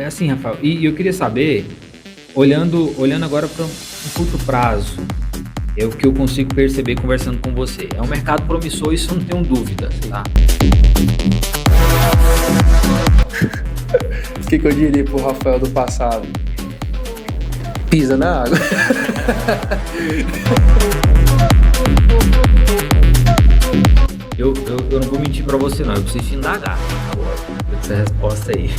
assim, Rafael, e eu queria saber, olhando agora para um curto prazo, é o que eu consigo perceber conversando com você. É um mercado promissor, isso eu não tenho dúvida, tá? O que eu diria pro Rafael do passado? Pisa na água. Eu não vou mentir pra você não, eu preciso te indagar agora, essa resposta aí.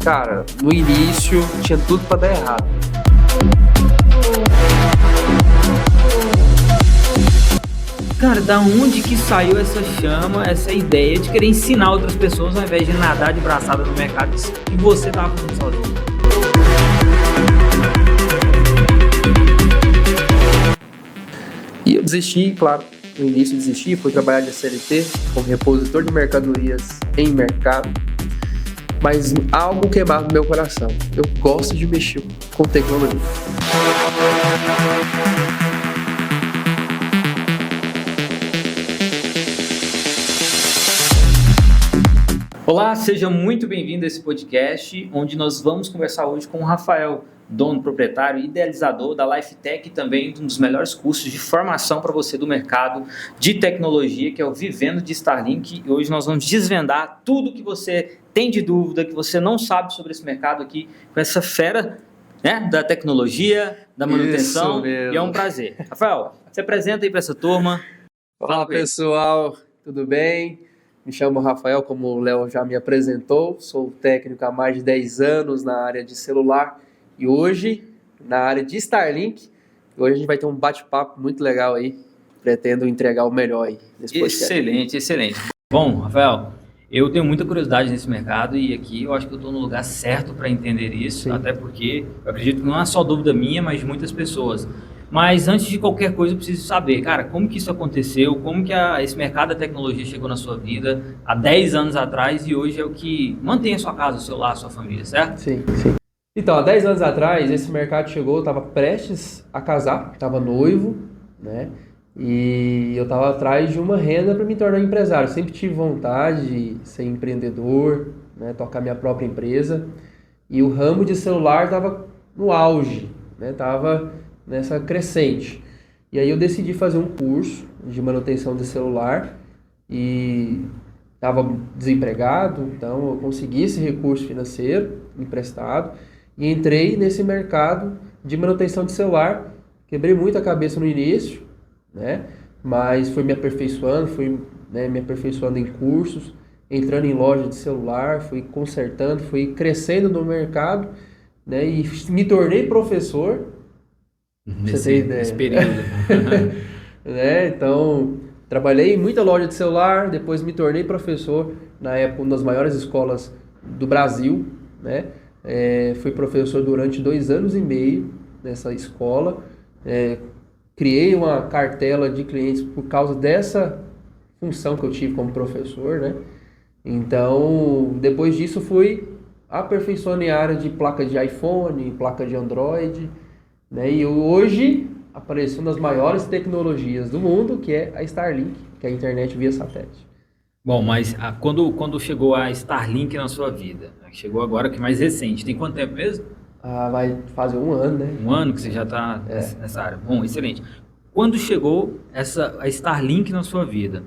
Cara, no início tinha tudo pra dar errado. Cara, da onde que saiu essa chama, essa ideia de querer ensinar outras pessoas ao invés de nadar de braçada no mercado que você tava fazendo sozinho? E eu desisti, claro, no início desisti, fui trabalhar de CLT como repositor de mercadorias em mercado, mas algo queimava no meu coração. Eu gosto de mexer com tecnologia. Olá, seja muito bem-vindo a esse podcast, onde nós vamos conversar hoje com o Rafael, dono, proprietário e idealizador da LifeTech e também um dos melhores cursos de formação para você do mercado de tecnologia, que é o Vivendo de Starlink. E hoje nós vamos desvendar tudo que você tem de dúvida, que você não sabe sobre esse mercado aqui, com essa fera, né, da tecnologia, da manutenção. Isso mesmo. E é um prazer. Rafael, se apresenta aí para essa turma. Fala pessoal, tudo bem? Me chamo Rafael, como o Léo já me apresentou, sou técnico há mais de 10 anos na área de celular e hoje na área de Starlink. Hoje a gente vai ter um bate-papo muito legal aí, pretendo entregar o melhor aí nesse podcast. Excelente, excelente. Bom, Rafael, eu tenho muita curiosidade nesse mercado e aqui eu acho que eu estou no lugar certo para entender isso, Sim. Até porque eu acredito que não é só dúvida minha, mas de muitas pessoas. Mas antes de qualquer coisa eu preciso saber, cara, como que isso aconteceu, como que esse mercado da tecnologia chegou na sua vida há 10 anos atrás e hoje é o que mantém a sua casa, o seu lar, a sua família, certo? Sim. Então, há 10 anos atrás, esse mercado chegou, eu estava prestes a casar, estava noivo, né? E eu estava atrás de uma renda para me tornar empresário. Sempre tive vontade de ser empreendedor, né? Tocar minha própria empresa. E o ramo de celular estava no auge, né? Estava nessa crescente. E aí eu decidi fazer um curso de manutenção de celular e estava desempregado, então eu consegui esse recurso financeiro emprestado e entrei nesse mercado de manutenção de celular. Quebrei muito a cabeça no início, né? Mas fui me aperfeiçoando, me aperfeiçoando em cursos, entrando em loja de celular, fui consertando, fui crescendo no mercado, né? E me tornei professor. Nesse período. Né? Então, trabalhei em muita loja de celular, depois me tornei professor, na época, uma das maiores escolas do Brasil, né? Fui professor durante 2 anos e meio nessa escola, criei uma cartela de clientes por causa dessa função que eu tive como professor, né? Então, depois disso, fui aperfeiçoando em área de placa de iPhone, placa de Android, né? E hoje apareceu uma das maiores tecnologias do mundo, que é a Starlink, que é a internet via satélite. Bom, mas quando chegou a Starlink na sua vida? Chegou agora, que é mais recente. Tem quanto tempo mesmo? Vai fazer 1 ano, né? 1 ano que você já está nessa área. Bom, excelente. Quando chegou a Starlink na sua vida,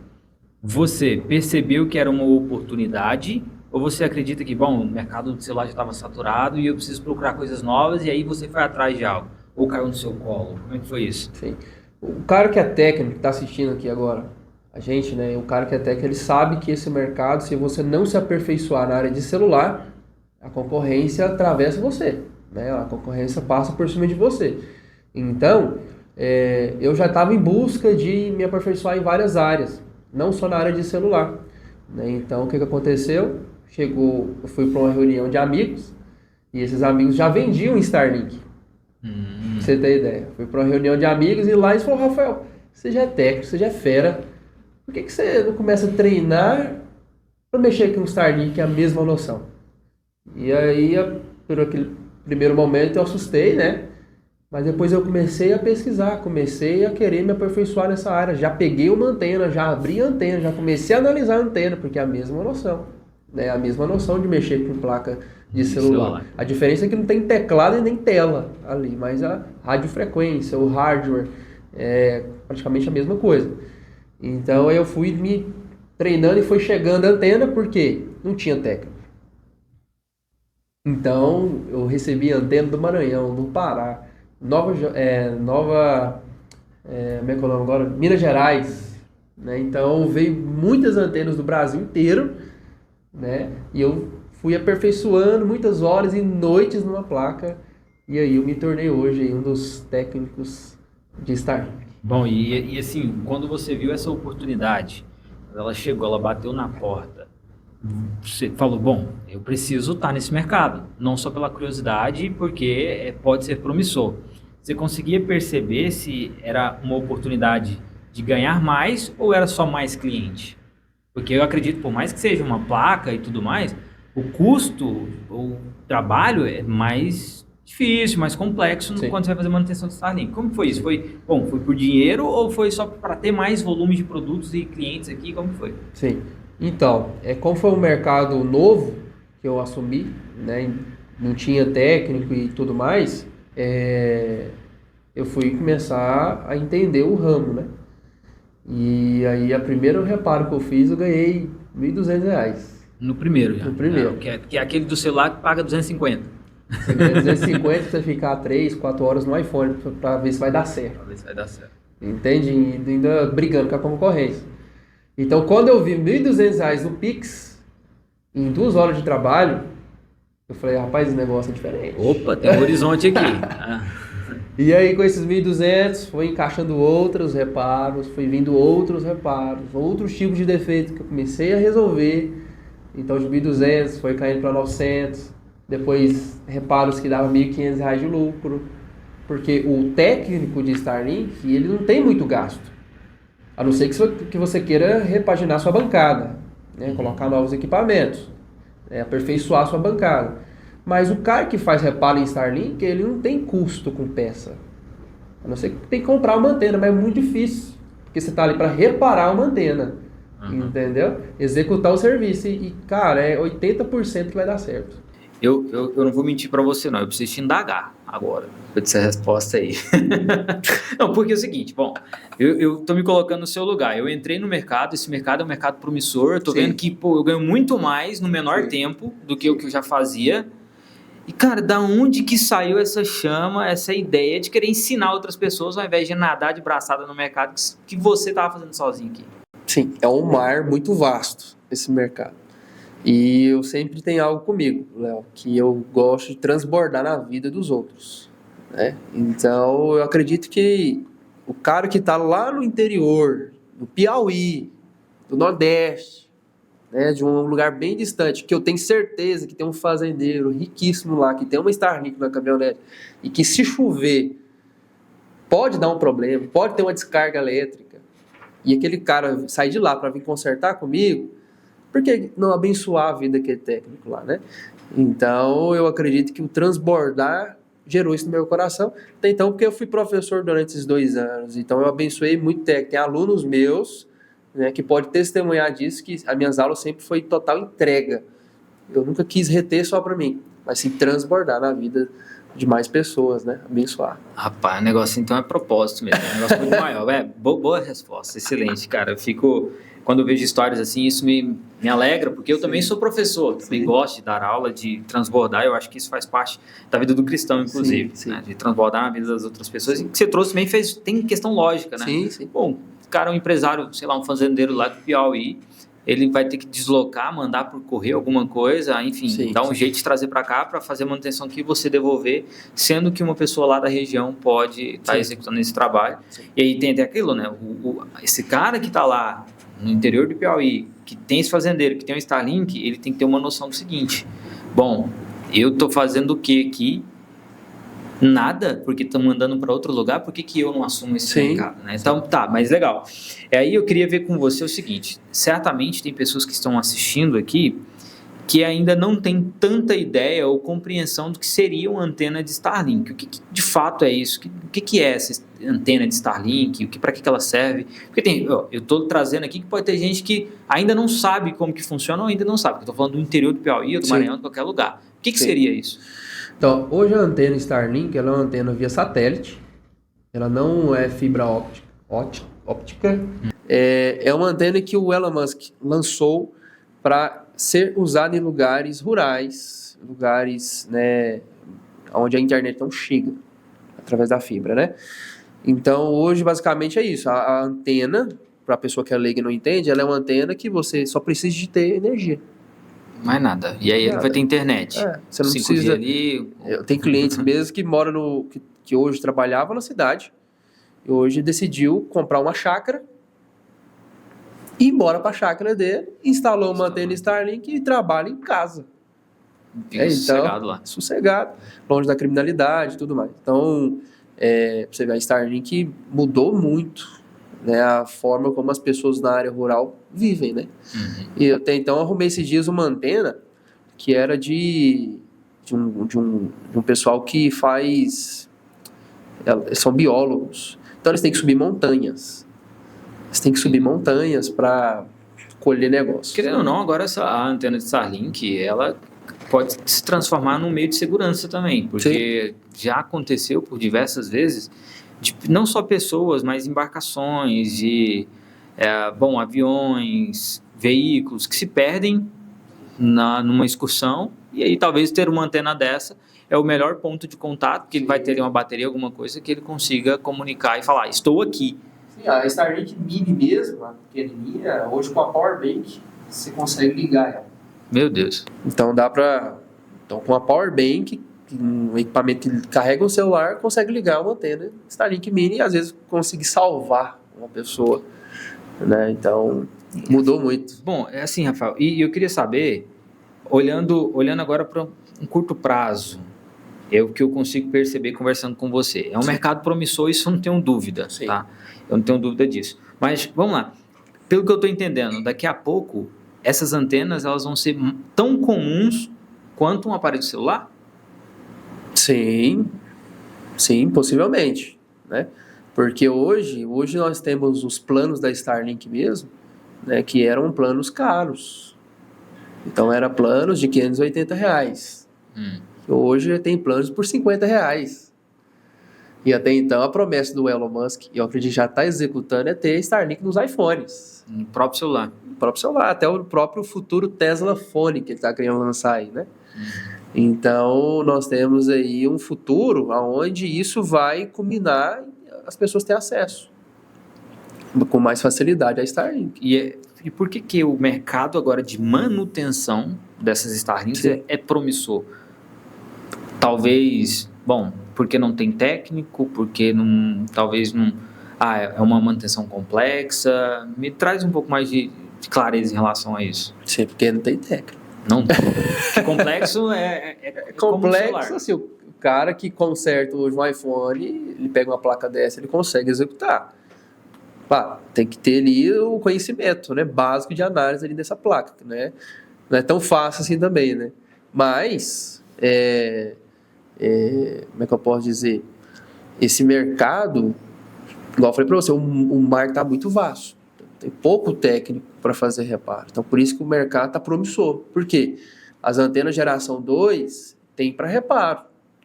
você percebeu que era uma oportunidade ou você acredita que, bom, o mercado do celular já estava saturado e eu preciso procurar coisas novas e aí você foi atrás de algo? Ou caiu no seu colo? Como é que foi isso? Sim. O cara que é técnico, que está assistindo aqui agora, a gente, né? O cara que é técnico, ele sabe que esse mercado, se você não se aperfeiçoar na área de celular, a concorrência atravessa você, né? A concorrência passa por cima de você. Então, eu já estava em busca de me aperfeiçoar em várias áreas, não só na área de celular, né? Então, o que aconteceu? Eu fui para uma reunião de amigos e esses amigos já vendiam Starlink. Pra você ter ideia. Fui para uma reunião de amigos e lá eles falaram: Rafael, você já é técnico, você já é fera, por que você não começa a treinar para mexer com o Starlink, que é a mesma noção? E aí, por aquele primeiro momento, eu assustei, né? Mas depois eu comecei a pesquisar, comecei a querer me aperfeiçoar nessa área. Já peguei uma antena, já abri a antena, já comecei a analisar a antena, porque é a mesma noção. Né? A mesma noção de mexer com placa de celular. A diferença é que não tem teclado e nem tela ali, mas a radiofrequência, o hardware, é praticamente a mesma coisa. Então eu fui me treinando e foi chegando a antena, porque não tinha técnico. Então eu recebi antena do Maranhão, do Pará, como é que é o nome agora? Minas Gerais, né? Então veio muitas antenas do Brasil inteiro, né? E eu fui aperfeiçoando muitas horas e noites numa placa, e aí eu me tornei hoje um dos técnicos de Starlink. Bom, e assim, quando você viu essa oportunidade, ela chegou, ela bateu na porta, você falou, bom, eu preciso estar nesse mercado, não só pela curiosidade, porque pode ser promissor. Você conseguia perceber se era uma oportunidade de ganhar mais ou era só mais cliente? Porque eu acredito, por mais que seja uma placa e tudo mais, o custo, o trabalho é mais difícil, mais complexo quando você vai fazer manutenção de Starlink. Como foi isso? Foi por dinheiro ou foi só para ter mais volume de produtos e clientes aqui? Como foi? Sim. Então, como foi um mercado novo que eu assumi, né, não tinha técnico e tudo mais, eu fui começar a entender o ramo, né? E aí, o primeiro reparo que eu fiz, eu ganhei R$1.200. No primeiro já? No primeiro. Que é aquele do celular que paga 250. Você ganha 250 pra você ficar 3, 4 horas no iPhone pra ver se vai dar certo. Pra ver se vai dar certo. Entende? E ainda brigando com a concorrência. Então, quando eu vi R$1.200 no Pix, em 2 horas de trabalho, eu falei, rapaz, esse negócio é diferente. Opa, tem um horizonte aqui. E aí, com esses 1.200, foi encaixando outros reparos, foi vindo outros reparos, outros tipos de defeitos que eu comecei a resolver. Então, de 1.200 foi caindo para 900, depois reparos que davam R$1.500 de lucro, porque o técnico de Starlink, ele não tem muito gasto. A não ser que você queira repaginar sua bancada, né? Colocar novos equipamentos, aperfeiçoar sua bancada. Mas o cara que faz reparo em Starlink, ele não tem custo com peça. A não ser que tem que comprar uma antena, mas é muito difícil. Porque você está ali para reparar uma antena, entendeu? Executar o serviço. E, cara, é 80% que vai dar certo. Eu não vou mentir para você, não. Eu preciso te indagar agora, para essa resposta aí. Não, porque é o seguinte, bom, eu tô me colocando no seu lugar. Eu entrei no mercado, esse mercado é um mercado promissor. Eu tô vendo que, eu ganho muito mais no menor tempo do que o que eu já fazia. E, cara, da onde que saiu essa chama, essa ideia de querer ensinar outras pessoas ao invés de nadar de braçada no mercado que você tava fazendo sozinho aqui? Sim, é um mar muito vasto esse mercado. E eu sempre tenho algo comigo, Léo, que eu gosto de transbordar na vida dos outros, né? Então, eu acredito que o cara que está lá no interior, no Piauí, do Nordeste, né, de um lugar bem distante, que eu tenho certeza que tem um fazendeiro riquíssimo lá, que tem uma Starlink na caminhonete, e que se chover, pode dar um problema, pode ter uma descarga elétrica, e aquele cara sai de lá para vir consertar comigo, por que não abençoar a vida daquele técnico lá, né? Então, eu acredito que o transbordar gerou isso no meu coração. Então, porque eu fui professor durante esses 2 anos, então eu abençoei muito técnico. Tem alunos meus, né, que podem testemunhar disso, que as minhas aulas sempre foi total entrega. Eu nunca quis reter só para mim, mas sim transbordar na vida de mais pessoas, né? Abençoar. Rapaz, o negócio então é propósito mesmo, é um negócio muito maior. Boa resposta, excelente, cara. Eu fico... Quando eu vejo histórias assim, isso me alegra, porque eu também sou professor, também gosto de dar aula, de transbordar, eu acho que isso faz parte da vida do cristão, inclusive, né? De transbordar na vida das outras pessoas, e o que você trouxe também tem questão lógica, né? Sim. Bom, o cara é um empresário, sei lá, um fazendeiro lá do Piauí, ele vai ter que deslocar, mandar por correio alguma coisa, enfim, dar um jeito de trazer para cá para fazer manutenção aqui e você devolver, sendo que uma pessoa lá da região pode estar executando esse trabalho. E aí tem até aquilo, né? Esse cara que está lá no interior do Piauí, que tem esse fazendeiro, que tem um Starlink, ele tem que ter uma noção do seguinte: bom, eu estou fazendo o que aqui? Nada, porque estão mandando para outro lugar, por que eu não assumo esse mercado? Né? Então, tá, mas legal. Aí eu queria ver com você o seguinte: certamente tem pessoas que estão assistindo aqui que ainda não tem tanta ideia ou compreensão do que seria uma antena de Starlink. O que de fato é isso? O que é essa antena de Starlink? Para que ela serve? Porque eu estou trazendo aqui que pode ter gente que ainda não sabe como que funciona ou ainda não sabe. Eu estou falando do interior do Piauí ou do Maranhão, de qualquer lugar. O que seria isso? Então, hoje a antena Starlink ela é uma antena via satélite. Ela não é fibra óptica. É uma antena que o Elon Musk lançou para ser usada em lugares rurais, lugares, né, onde a internet não chega, através da fibra, né? Então, hoje, basicamente, é isso. A antena, para a pessoa que é leiga e não entende, ela é uma antena que você só precisa de ter energia. Mais nada. E aí ele vai ter internet. Você não precisa... ali... Tem clientes mesmo que moram que hoje trabalhavam na cidade e hoje decidiu comprar uma chácara e ir embora para a chácara dele, instalou uma antena Starlink e trabalha em casa. Fica sossegado lá. Sossegado, longe da criminalidade e tudo mais. Então, você vê, a Starlink mudou muito, né, a forma como as pessoas na área rural vivem, né? E eu até então arrumei esses dias uma antena que era de um pessoal que faz... são biólogos. Então, eles têm que subir montanhas. Você tem que subir montanhas para colher negócios. Querendo ou não, agora a antena de Starlink, ela pode se transformar num meio de segurança também, porque já aconteceu por diversas vezes, não só pessoas, mas embarcações, aviões, veículos que se perdem numa excursão, e aí talvez ter uma antena dessa é o melhor ponto de contato, porque ele vai ter uma bateria, alguma coisa que ele consiga comunicar e falar, estou aqui. A Starlink Mini mesmo, a pequenininha, hoje com a Power Bank, você consegue ligar ela. Meu Deus. Então dá pra... Então com a Power Bank, um equipamento que carrega um celular, consegue ligar uma antena Starlink Mini e às vezes conseguir salvar uma pessoa, né? Então mudou muito. Bom, é assim, Rafael, e eu queria saber, olhando agora para um curto prazo, é o que eu consigo perceber conversando com você. É um mercado promissor, isso eu não tenho dúvida, tá? Eu não tenho dúvida disso. Mas, vamos lá. Pelo que eu estou entendendo, daqui a pouco, essas antenas elas vão ser tão comuns quanto um aparelho celular? Sim, possivelmente, né? Porque hoje nós temos os planos da Starlink mesmo, né, que eram planos caros. Então, eram planos de R$580. Hoje tem planos por R$50. E até então a promessa do Elon Musk, e eu acredito que já está executando, é ter Starlink nos iPhones. No próprio celular. Até o próprio futuro Tesla Phone que ele está querendo lançar aí, né? Então nós temos aí um futuro onde isso vai culminar e as pessoas têm acesso com mais facilidade a Starlink. E por que o mercado agora de manutenção dessas Starlinks é promissor? Talvez, porque não tem técnico, porque talvez não... é uma manutenção complexa. Me traz um pouco mais de clareza em relação a isso. Sim, porque não tem técnico. Não tem. Complexo é complexo, assim, o cara que conserta hoje um iPhone, ele pega uma placa dessa, ele consegue executar. Tem que ter ali o conhecimento, né, básico de análise ali dessa placa, né? Não é tão fácil assim também, né? Mas, como é que eu posso dizer? Esse mercado, igual eu falei para você, o mar está muito vasto. Tem pouco técnico para fazer reparo. Então, por isso que o mercado está promissor. Por quê? As antenas geração 2 tem para reparo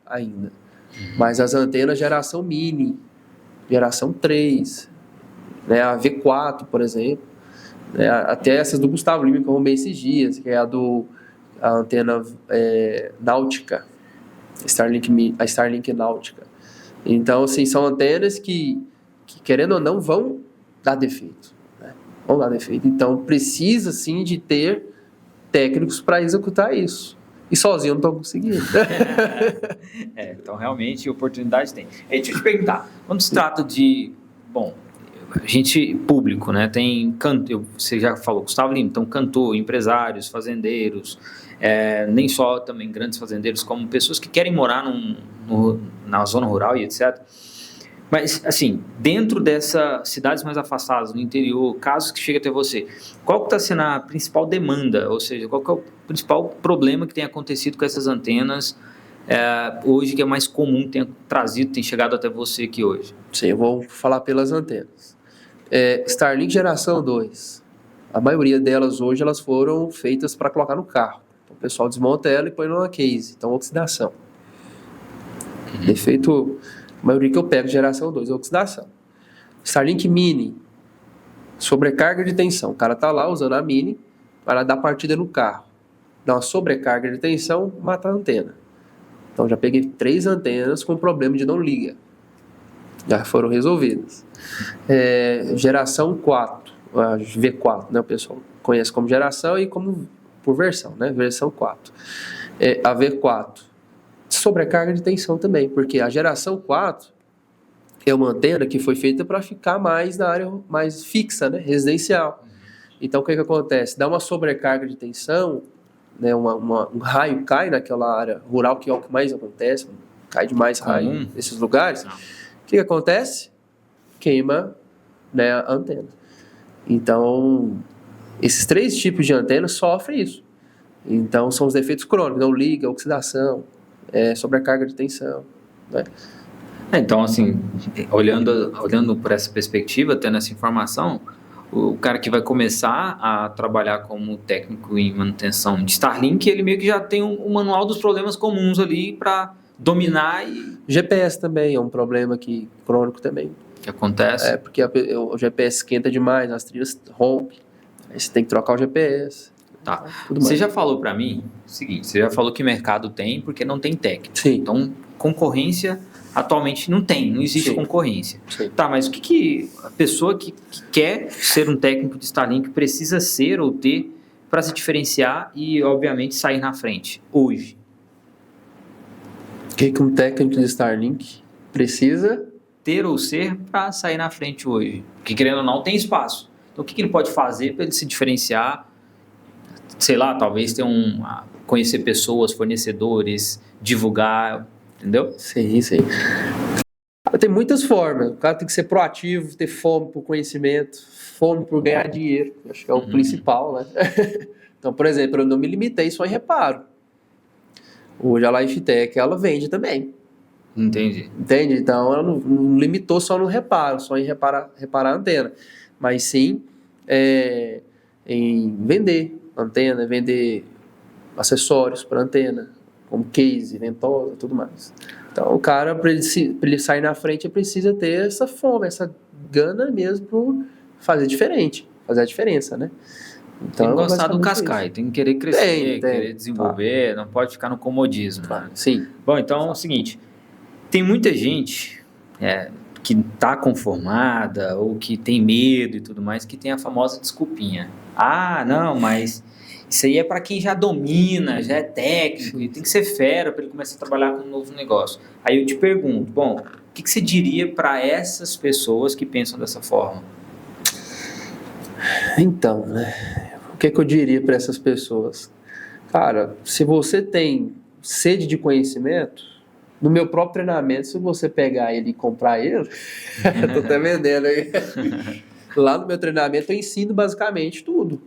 ainda. Mas as antenas geração mini, geração 3, né, a V4, por exemplo, né, até essas do Gustavo Lima que eu arrumei esses dias, que é a antena náutica, a Starlink náutica. Então, assim, são antenas que, querendo ou não, vão dar defeito. Né? Vão dar defeito. Então, precisa, sim, de ter técnicos para executar isso. E sozinho eu não estou conseguindo. Então, realmente, oportunidade tem. Deixa eu te perguntar, quando se trata de... gente público, né? Tem você já falou, Gustavo Lima, então cantor, empresários, fazendeiros, nem só também grandes fazendeiros, como pessoas que querem morar na zona rural e etc. Mas, assim, dentro dessas cidades mais afastadas, no interior, casos que chegam até você, qual que está sendo a principal demanda? Ou seja, qual que é o principal problema que tem acontecido com essas antenas hoje, que é mais comum, tem trazido, tem chegado até você aqui hoje? Sim, eu vou falar pelas antenas. Starlink geração 2. A maioria delas hoje elas foram feitas para colocar no carro. Então, o pessoal desmonta ela e põe numa case. Então, oxidação. Defeito, a maioria que eu pego geração 2 é oxidação. Starlink Mini, sobrecarga de tensão. O cara tá lá usando a Mini para dar partida no carro. Dá uma sobrecarga de tensão, mata a antena. Então já peguei 3 antenas com problema de não liga. Já foram resolvidas. Geração 4, a V4, né? O pessoal conhece como geração e como por versão, né? Versão 4. A V4, sobrecarga de tensão também, porque a geração 4 é uma antena que foi feita para ficar mais na área mais fixa, né? Residencial. Então o que acontece? Dá uma sobrecarga de tensão, né? Um raio cai naquela área rural, que é o que mais acontece, cai demais raio nesses lugares. O que acontece? Queima, né, a antena. Então, esses 3 tipos de antena sofrem isso. Então, são os defeitos crônicos, não liga, oxidação, sobrecarga de tensão, né? Então, assim, olhando por essa perspectiva, tendo essa informação, o cara que vai começar a trabalhar como técnico em manutenção de Starlink, ele meio que já tem um manual dos problemas comuns ali para dominar e... GPS também é um problema crônico também. Que acontece? Porque o GPS esquenta demais, as trilhas rompem, aí você tem que trocar o GPS. Tá. Você já falou para mim o seguinte, você já falou que mercado tem porque não tem técnico. Sim. Então, concorrência atualmente não existe concorrência. Sim. Tá, mas o que a pessoa que quer ser um técnico de Starlink precisa ser ou ter para se diferenciar e, obviamente, sair na frente hoje? O que um técnico de Starlink precisa ter ou ser para sair na frente hoje? Porque, querendo ou não, tem espaço. Então, o que ele pode fazer para ele se diferenciar? Sei lá, talvez conhecer pessoas, fornecedores, divulgar, entendeu? Sim. Tem muitas formas. O cara tem que ser proativo, ter fome por conhecimento, fome por ganhar dinheiro. Acho que é o principal, né? Então, por exemplo, eu não me limitei só em reparo. Hoje a Lifetech, ela vende também. Entende? Então, ela não limitou só no reparo, só em reparar a antena. Mas sim em vender antena, vender acessórios para antena, como case, ventosa, tudo mais. Então, o cara, para ele sair na frente, ele precisa ter essa fome, essa gana mesmo por fazer a diferença, né? Então, tem que gostar do cascai, tem que querer crescer, querer desenvolver, não pode ficar no comodismo. Claro, né? Sim. Bom, então é o seguinte, tem muita gente que está conformada ou que tem medo e tudo mais, que tem a famosa desculpinha. Ah, não, mas isso aí é para quem já domina, já é técnico, e tem que ser fera para ele começar a trabalhar com um novo negócio. Aí eu te pergunto, bom, o que você diria para essas pessoas que pensam dessa forma? Então, né? O que eu diria para essas pessoas? Cara, se você tem sede de conhecimento, no meu próprio treinamento, se você pegar ele e comprar ele, eu tô até vendendo aí. Lá no meu treinamento eu ensino basicamente tudo.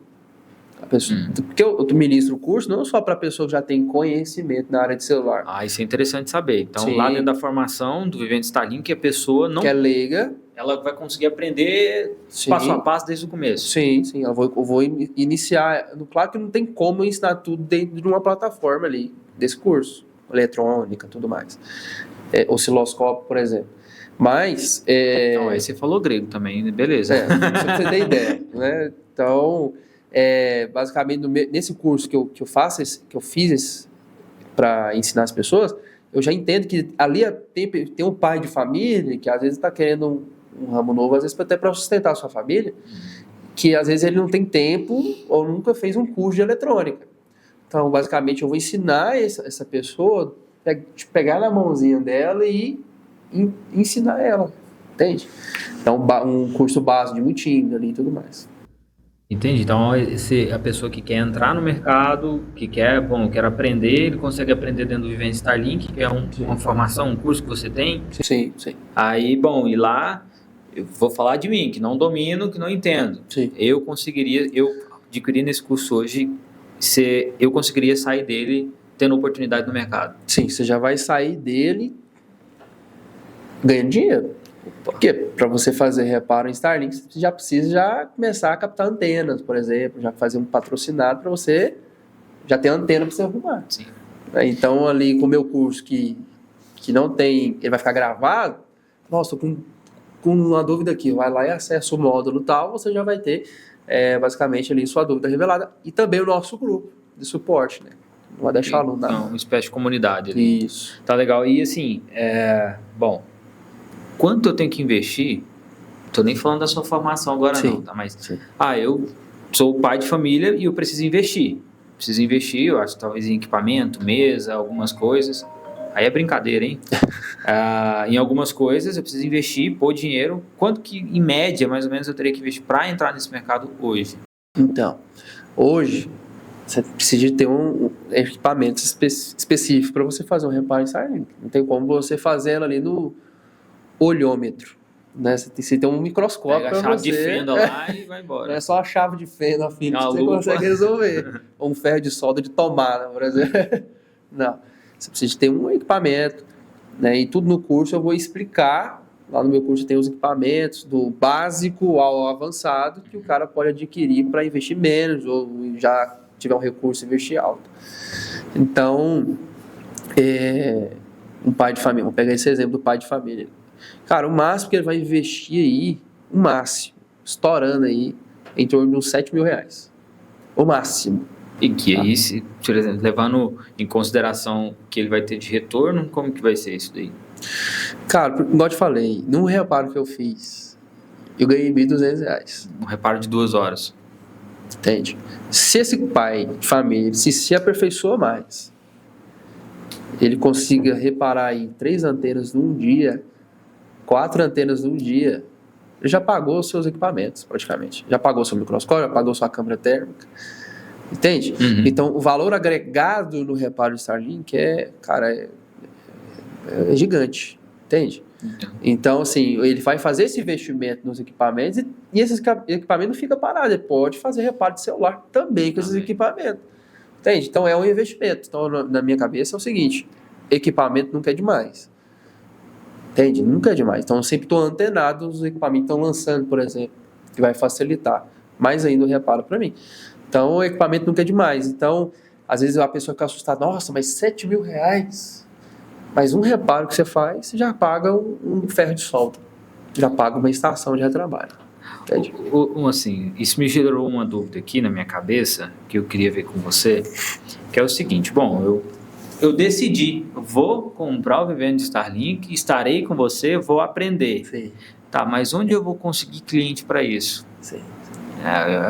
Porque eu ministro o curso não só para a pessoa que já tem conhecimento na área de celular. Ah, isso é interessante saber. Então, Sim. lá dentro da formação do Vivendo Starlink, a pessoa não... que é leiga. Ela vai conseguir aprender passo a passo desde o começo. Sim. Eu vou iniciar... Claro que não tem como eu ensinar tudo dentro de uma plataforma ali, desse curso. Eletrônica, tudo mais. Osciloscópio, por exemplo. Mas... Então, aí você falou grego também, beleza. Pra você ter ideia, né? Então... basicamente nesse curso que eu fiz para ensinar as pessoas, eu já entendo que ali tem um pai de família que às vezes está querendo um ramo novo, às vezes até para sustentar a sua família, que às vezes ele não tem tempo ou nunca fez um curso de eletrônica. Então, basicamente, eu vou ensinar essa pessoa, pegar na mãozinha dela e ensinar ela, entende? Então, um curso básico de multímedia ali e tudo mais. Entendi. Então, a pessoa que quer entrar no mercado, que quer, quer aprender, ele consegue aprender dentro do Vivendo Starlink, que é uma formação, um curso que você tem. Sim, sim. Aí, e lá, eu vou falar de mim, que não domino, que não entendo. Sim. Eu adquiri nesse curso hoje, eu conseguiria sair dele tendo oportunidade no mercado. Sim, você já vai sair dele ganhando dinheiro. Porque para você fazer reparo em Starlink, você já precisa começar a captar antenas, por exemplo, já fazer um patrocinado para você já ter antena para você arrumar. Sim. Então, ali com o meu curso que não tem, ele vai ficar gravado, nossa, tô com uma dúvida aqui, vai lá e acessa o módulo tal, você já vai ter basicamente ali sua dúvida revelada. E também o nosso grupo de suporte, né? Não vai deixar aluno nada. Uma espécie de comunidade ali. Isso. Tá legal. E assim, quanto eu tenho que investir? Tô nem falando da sua formação agora. Sim. Não, tá? Mas, eu sou pai de família e eu preciso investir. Eu acho, talvez em equipamento, mesa, algumas coisas. Aí é brincadeira, hein? Em algumas coisas eu preciso investir, pôr dinheiro. Quanto que, em média, mais ou menos, eu teria que investir para entrar nesse mercado hoje? Então, hoje, você precisa ter um equipamento específico para você fazer um reparo em Starlink. Não tem como você fazendo ali no olhômetro, né? Você tem um microscópio para você. Pega a chave de fenda lá e vai embora. Não é só a chave de fenda, filho, que você consegue resolver. Ou um ferro de solda de tomada, por exemplo. Não. Você precisa ter um equipamento, né? E tudo no curso eu vou explicar. Lá no meu curso tem os equipamentos do básico ao avançado que o cara pode adquirir para investir menos ou já tiver um recurso investir alto. Então, um pai de família, vou pegar esse exemplo do pai de família. Cara, o máximo que ele vai investir aí, o máximo, estourando aí, em torno de uns R$7.000. O máximo. E que aí, por exemplo, levando em consideração que ele vai ter de retorno, como que vai ser isso daí? Cara, igual eu te falei, num reparo que eu fiz, eu ganhei R$1.200. Um reparo de 2 horas. Entende? Se esse pai de família se aperfeiçoa mais, ele consiga reparar aí 3 antenas num dia, 4 antenas num dia, ele já pagou os seus equipamentos, praticamente. Já pagou seu microscópio, já pagou sua câmera térmica. Entende? Uhum. Então, o valor agregado no reparo de Starlink é gigante. Entende? Então, assim, ele vai fazer esse investimento nos equipamentos e esse equipamento não fica parado. Ele pode fazer reparo de celular também com esses equipamentos. Entende? Então, é um investimento. Então, na minha cabeça é o seguinte, equipamento nunca é demais. Entende? Nunca é demais. Então, eu sempre estou antenado nos equipamentos que estão lançando, por exemplo, que vai facilitar mais ainda o reparo para mim. Então, o equipamento nunca é demais. Então, às vezes a pessoa fica assustada, nossa, mas R$7.000? Mas um reparo que você faz, você já paga um ferro de solda. Já paga uma estação de retrabalho. Entende? Assim, isso me gerou uma dúvida aqui na minha cabeça, que eu queria ver com você, que é o seguinte, eu decidi, eu vou comprar o Vivendo Starlink, estarei com você, vou aprender. Sim. Tá, mas onde eu vou conseguir cliente para isso? Sim.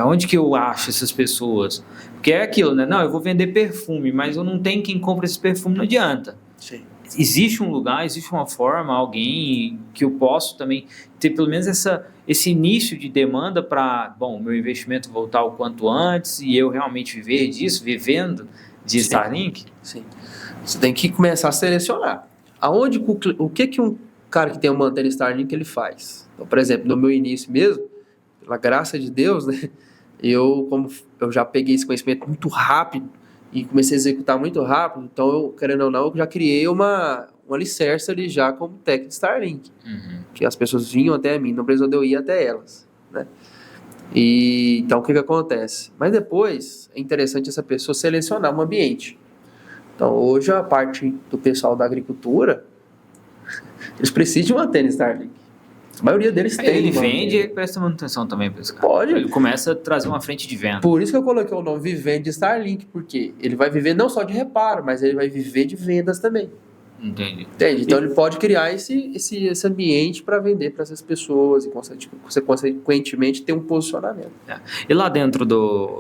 Onde que eu acho essas pessoas? Porque é aquilo, né? Não, eu vou vender perfume, mas eu não tenho quem compra esse perfume, não adianta. Sim. Existe um lugar, existe uma forma, alguém que eu posso também ter pelo menos esse início de demanda para, meu investimento voltar o quanto antes e eu realmente viver disso, vivendo de Starlink? Sim. Você tem que começar a selecionar. O que um cara que tem uma antena Starlink ele faz? Então, por exemplo, no meu início mesmo, pela graça de Deus, né, como eu já peguei esse conhecimento muito rápido e comecei a executar muito rápido, então, querendo ou não, eu já criei um alicerce ali já como técnico de Starlink, que as pessoas vinham até mim, não precisou de eu ir até elas, né? E, então, o que acontece? Mas depois, é interessante essa pessoa selecionar um ambiente. Então, hoje, a parte do pessoal da agricultura, eles precisam de uma antena Starlink. A maioria deles tem. Ele vende e presta manutenção também para esse cara. Pode. Ele começa a trazer uma frente de venda. Por isso que eu coloquei o nome Vivendo Starlink, porque ele vai viver não só de reparo, mas ele vai viver de vendas também. Entendi. Entende? Então ele pode criar esse ambiente para vender para essas pessoas e consequentemente ter um posicionamento. E lá dentro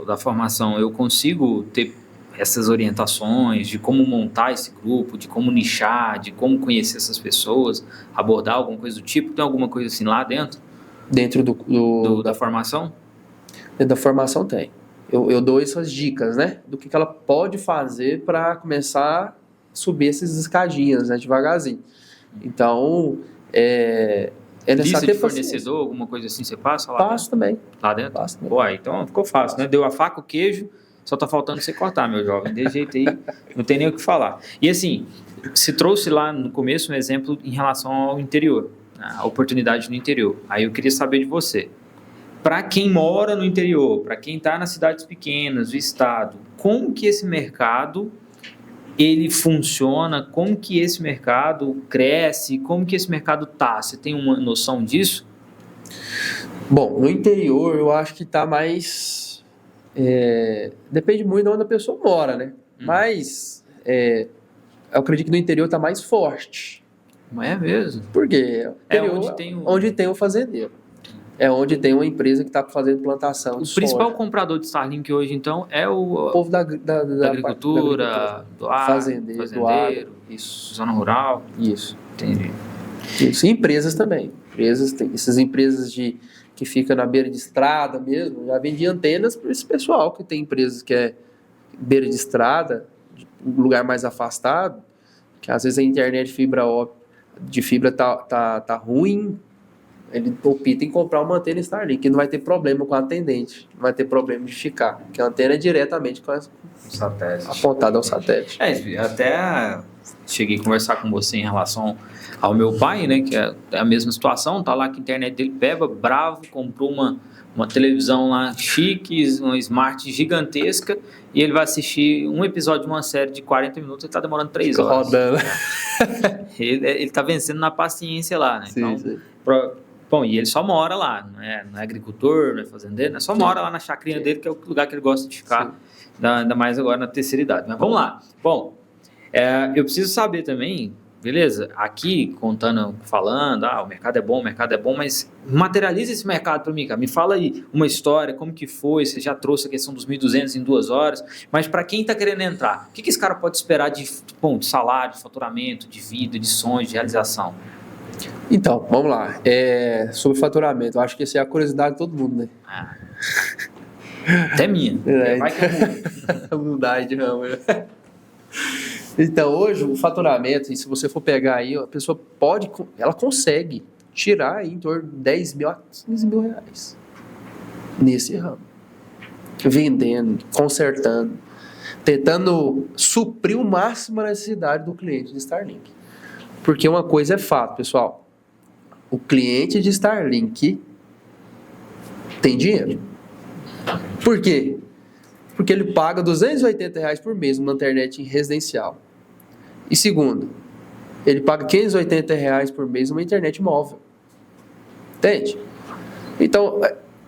da formação eu consigo ter essas orientações de como montar esse grupo, de como nichar, de como conhecer essas pessoas, abordar alguma coisa do tipo? Tem alguma coisa assim lá dentro? Dentro da formação? Dentro da formação tem. Eu dou essas dicas, né? Do que ela pode fazer para começar a subir essas escadinhas, né? Devagarzinho. Então, é Lista necessário de ter paciência. fornecedor, alguma coisa assim, você passa lá Passo também. dentro? Lá dentro? Passo também. Boa, então ficou fácil, né? Deu a faca, o queijo, só tá faltando você cortar, meu jovem. Desse jeito aí, não tem nem o que falar. E assim, você trouxe lá no começo um exemplo em relação ao interior, né? A oportunidade no interior. Aí eu queria saber de você. Para quem mora no interior, para quem está nas cidades pequenas, do estado, como que esse mercado ele funciona, como que esse mercado cresce, como que esse mercado tá? Você tem uma noção disso? Bom, no interior eu acho que tá mais... depende muito de onde a pessoa mora, né? Mas eu acredito que no interior tá mais forte. Não é mesmo? Por quê? Onde tem o fazendeiro. É onde tem uma empresa que está fazendo plantação de O principal soja. comprador de Starlink hoje, então, é O povo da agricultura, do ar, fazendeiro, isso. zona rural. Isso. Entendi. Isso. E empresas também. Essas empresas que ficam na beira de estrada mesmo, já vendem antenas para esse pessoal que tem empresas que é beira de estrada, um lugar mais afastado, que às vezes a internet de fibra tá ruim. Ele opta em comprar uma antena Starlink, que não vai ter problema com a atendente, não vai ter problema de ficar, porque a antena é diretamente apontada ao satélite. Até cheguei a conversar com você em relação ao meu pai, né, que é a mesma situação, tá lá que a internet dele pega, bravo, comprou uma televisão lá chique, uma smart gigantesca, e ele vai assistir um episódio de uma série de 40 minutos, ele tá demorando 3 horas. Rodando. Ele tá vencendo na paciência lá, né? Sim, então, sim. Bom, e ele só mora lá, não é agricultor, não é fazendeiro, né? Só mora lá na chacrinha dele, que é o lugar que ele gosta de ficar, ainda mais agora na terceira idade. Mas vamos lá. Bom, eu preciso saber também, beleza? Aqui, falando, o mercado é bom, mas materializa esse mercado para mim, cara. Me fala aí uma história, como que foi, você já trouxe a questão dos 1.200 em 2 horas, mas para quem está querendo entrar, o que esse cara pode esperar de salário, de faturamento, de vida, de sonhos, de realização? Então, vamos lá. Sobre faturamento, eu acho que essa é a curiosidade de todo mundo, né? Até minha. Vai que é humildade, não. Então, hoje, o faturamento, e se você for pegar aí, a pessoa ela consegue tirar aí em torno de 10 mil a 15 mil reais nesse ramo. Vendendo, consertando, tentando suprir o máximo a necessidade do cliente de Starlink. Porque uma coisa é fato, pessoal. O cliente de Starlink tem dinheiro. Por quê? Porque ele paga R$280 por mês numa internet residencial. E segundo, ele paga R$580 por mês numa internet móvel. Entende? Então,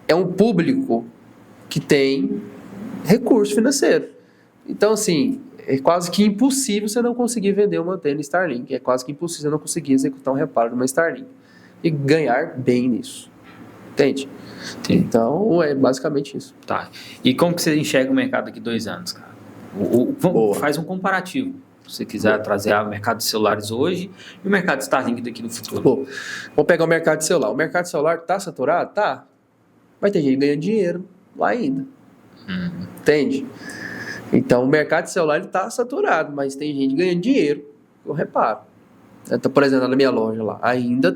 é um público que tem recurso financeiro. Então, assim, é quase que impossível você não conseguir vender uma antena Starlink. É quase que impossível você não conseguir executar um reparo de uma Starlink. E ganhar bem nisso. Entende? Sim. Então, é basicamente isso. Tá. E como que você enxerga o mercado daqui a 2 anos, cara? Faz um comparativo. Se você quiser trazer o mercado de celulares hoje e o mercado de Starlink daqui no futuro. Vamos pegar o mercado de celular. O mercado de celular está saturado? Tá. Vai ter gente ganhando dinheiro lá ainda. Entende? Então, o mercado de celular está saturado, mas tem gente ganhando dinheiro. Eu reparo. Então, por exemplo, na minha loja lá.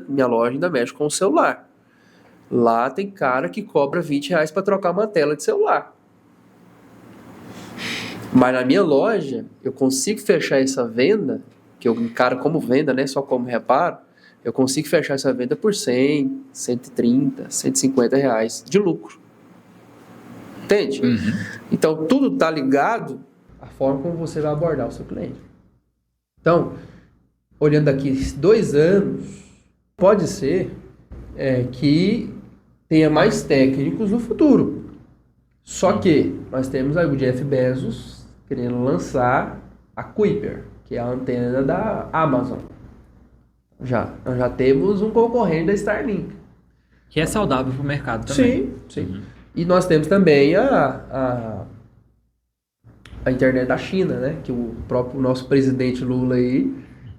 Minha loja ainda mexe com o celular. Lá tem cara que cobra R$20 para trocar uma tela de celular. Mas na minha loja, eu consigo fechar essa venda, que eu encaro como venda, né, só como reparo, eu consigo fechar essa venda por 100, 130, R$150 de lucro. Entende? Então, tudo está ligado à forma como você vai abordar o seu cliente. Então, olhando daqui 2 anos, pode ser que tenha mais técnicos no futuro. Só que nós temos aí o Jeff Bezos querendo lançar a Kuiper, que é a antena da Amazon. Nós já temos um concorrente da Starlink. Que é saudável para o mercado também. Sim. E nós temos também a internet da China, né? Que o próprio nosso presidente Lula aí,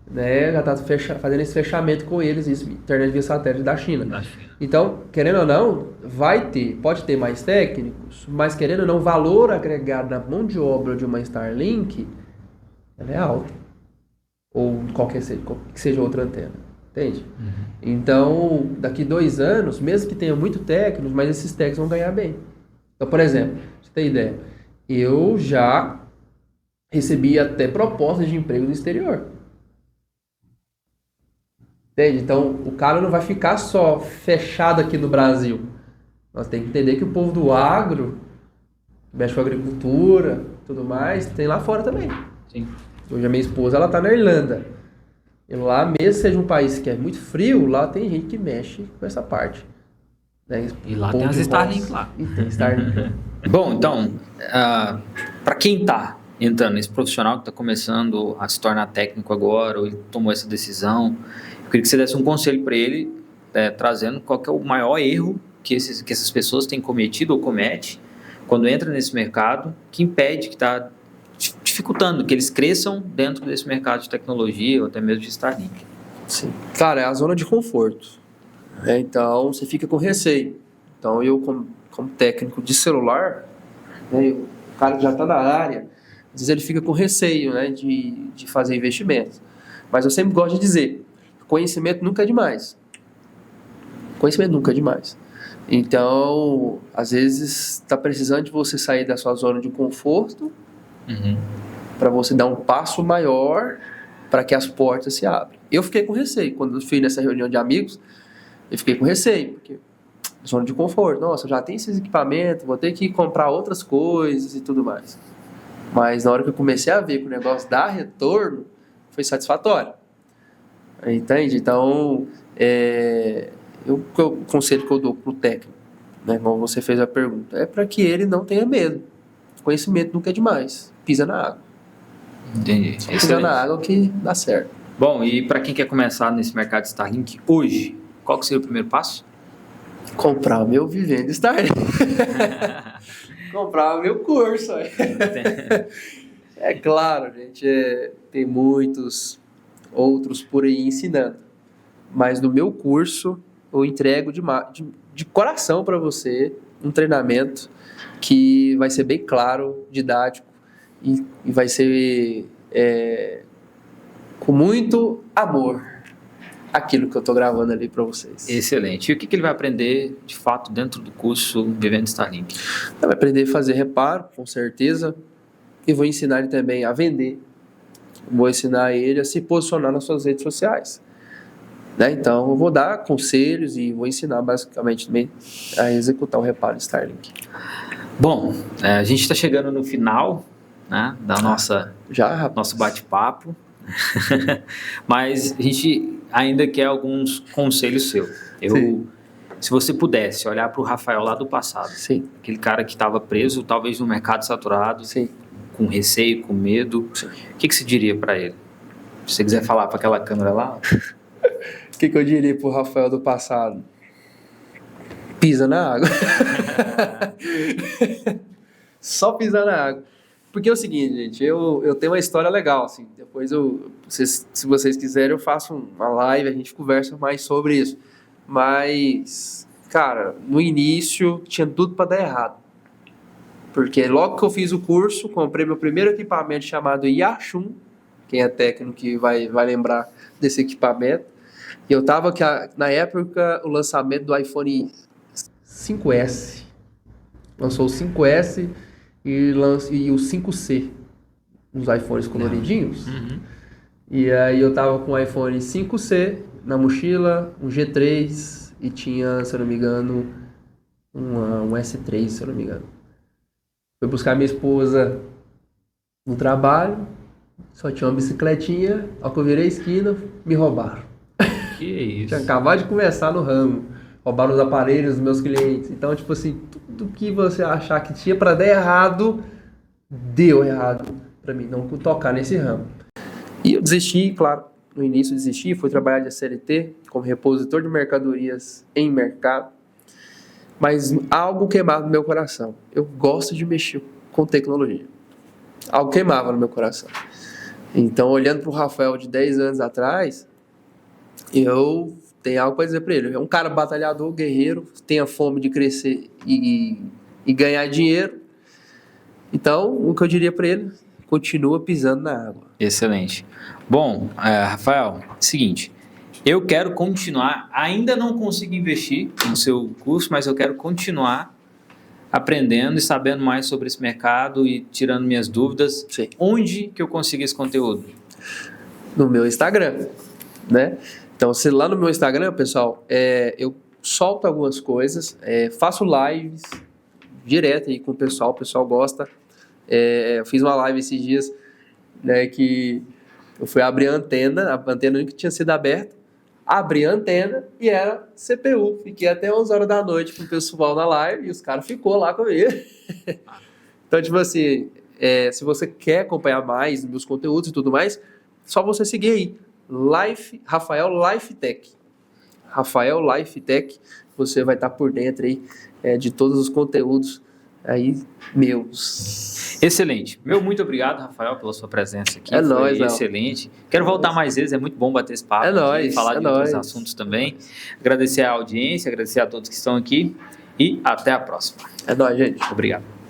né, já está fazendo esse fechamento com eles, internet via satélite da China. Então, querendo ou não, pode ter mais técnicos, mas querendo ou não, o valor agregado na mão de obra de uma Starlink, ela é alta. Ou que seja outra antena, entende? Então, daqui 2 anos, mesmo que tenha muito técnicos, mas esses técnicos vão ganhar bem. Então, por exemplo, pra você ter ideia, eu já recebi até propostas de emprego no exterior. Entende? Então, o cara não vai ficar só fechado aqui no Brasil. Nós temos que entender que o povo do agro, que mexe com agricultura, tudo mais, tem lá fora também. Sim. Hoje a minha esposa, ela tá na Irlanda. E lá, mesmo seja um país que é muito frio, lá tem gente que mexe com essa parte. Né? E lá tem as Starlink lá. E tem Starlink. Bom, então, para quem está entrando, esse profissional que está começando a se tornar técnico agora, ou ele tomou essa decisão, eu queria que você desse um conselho para ele, trazendo qual que é o maior erro que essas pessoas têm cometido ou comete quando entra nesse mercado, que impede, que está dificultando que eles cresçam dentro desse mercado de tecnologia ou até mesmo de Starlink. Sim. Cara, é a zona de conforto. Então, você fica com receio. Então, eu, como técnico de celular, né, o cara que já está na área, às vezes ele fica com receio, né, de fazer investimentos. Mas eu sempre gosto de dizer, conhecimento nunca é demais. Conhecimento nunca é demais. Então, às vezes, está precisando de você sair da sua zona de conforto para você dar um passo maior para que as portas se abram. Eu fiquei com receio. Quando eu fui nessa reunião de amigos, eu fiquei com receio, porque zona de conforto. Nossa, eu já tenho esses equipamentos, vou ter que comprar outras coisas e tudo mais. Mas na hora que eu comecei a ver que o negócio dá retorno, foi satisfatório. Entende? Então, o conselho que eu dou para o técnico, né, como você fez a pergunta, é para que ele não tenha medo. Conhecimento nunca é demais. Pisa na água. Entendi. Pisa na água que dá certo. Bom, e para quem quer começar nesse mercado de Starlink hoje, qual que seria o primeiro passo? Comprar o meu Vivendo Starlink. Comprar o meu curso. É claro, gente, tem muitos outros por aí ensinando. Mas no meu curso, eu entrego de coração para você um treinamento que vai ser bem claro, didático e vai ser com muito amor aquilo que eu estou gravando ali para vocês. Excelente. E o que ele vai aprender, de fato, dentro do curso Vivendo Starlink? Ele vai aprender a fazer reparo, com certeza, e vou ensinar ele também a vender. Vou ensinar ele a se posicionar nas suas redes sociais. Né? Então, eu vou dar conselhos e vou ensinar basicamente também a executar o reparo Starlink. Bom, a gente está chegando no final, né, da nosso bate-papo, mas a gente ainda quer alguns conselhos seus. Se você pudesse olhar para o Rafael lá do passado, Sim. Aquele cara que estava preso, talvez no mercado saturado, Sim. com receio, com medo, o que você diria para ele? Se você quiser falar para aquela câmera lá... O que eu diria pro Rafael do passado? Pisa na água. Só pisar na água. Porque é o seguinte, gente, eu tenho uma história legal, assim. Depois se vocês quiserem, eu faço uma live, a gente conversa mais sobre isso. Mas, cara, no início tinha tudo para dar errado. Porque logo que eu fiz o curso, comprei meu primeiro equipamento chamado Yachum. Quem é técnico que vai lembrar desse equipamento. E eu tava na época o lançamento do iPhone 5S. Lançou o 5S e o 5C. Os iPhones coloridinhos. E aí eu tava com o iPhone 5C na mochila, um G3 e tinha, se eu não me engano, um S3, se eu não me engano. Fui buscar minha esposa no trabalho, só tinha uma bicicletinha, ao que eu virei a esquina, me roubaram. Que isso? Tinha acabado de começar no ramo, roubaram os aparelhos dos meus clientes. Então, tipo assim, tudo que você achar que tinha para dar errado, deu errado para mim, não tocar nesse ramo. E eu desisti, claro, no início desisti, fui trabalhar de CLT como repositor de mercadorias em mercado, mas algo queimava no meu coração. Eu gosto de mexer com tecnologia. Algo queimava no meu coração. Então, olhando para o Rafael de 10 anos atrás, eu tem algo para dizer para ele. É um cara batalhador, guerreiro, tem a fome de crescer e ganhar dinheiro. Então, o que eu diria para ele, continua pisando na água. Excelente. Bom, Rafael, seguinte, eu quero continuar, ainda não consigo investir no seu curso, mas eu quero continuar aprendendo e sabendo mais sobre esse mercado e tirando minhas dúvidas. Sim. Onde que eu consigo esse conteúdo? No meu Instagram, né? Então, lá no meu Instagram, pessoal, eu solto algumas coisas, faço lives direto aí com o pessoal gosta. Eu fiz uma live esses dias, né, que eu fui abrir a antena nunca tinha sido aberta, abri a antena e era CPU. Fiquei até 11 horas da noite com o pessoal na live e os caras ficou lá comigo. Então, tipo assim, se você quer acompanhar mais meus conteúdos e tudo mais, só você seguir aí, Rafael Lifetech. Rafael Lifetech, você vai estar por dentro aí de todos os conteúdos aí meus. Excelente. Muito obrigado, Rafael, pela sua presença aqui. É nóis, Foi excelente. Quero voltar mais vezes, é muito bom bater esse papo. Falar de outros assuntos também. Agradecer a audiência, agradecer a todos que estão aqui e até a próxima. É nóis, gente. Obrigado.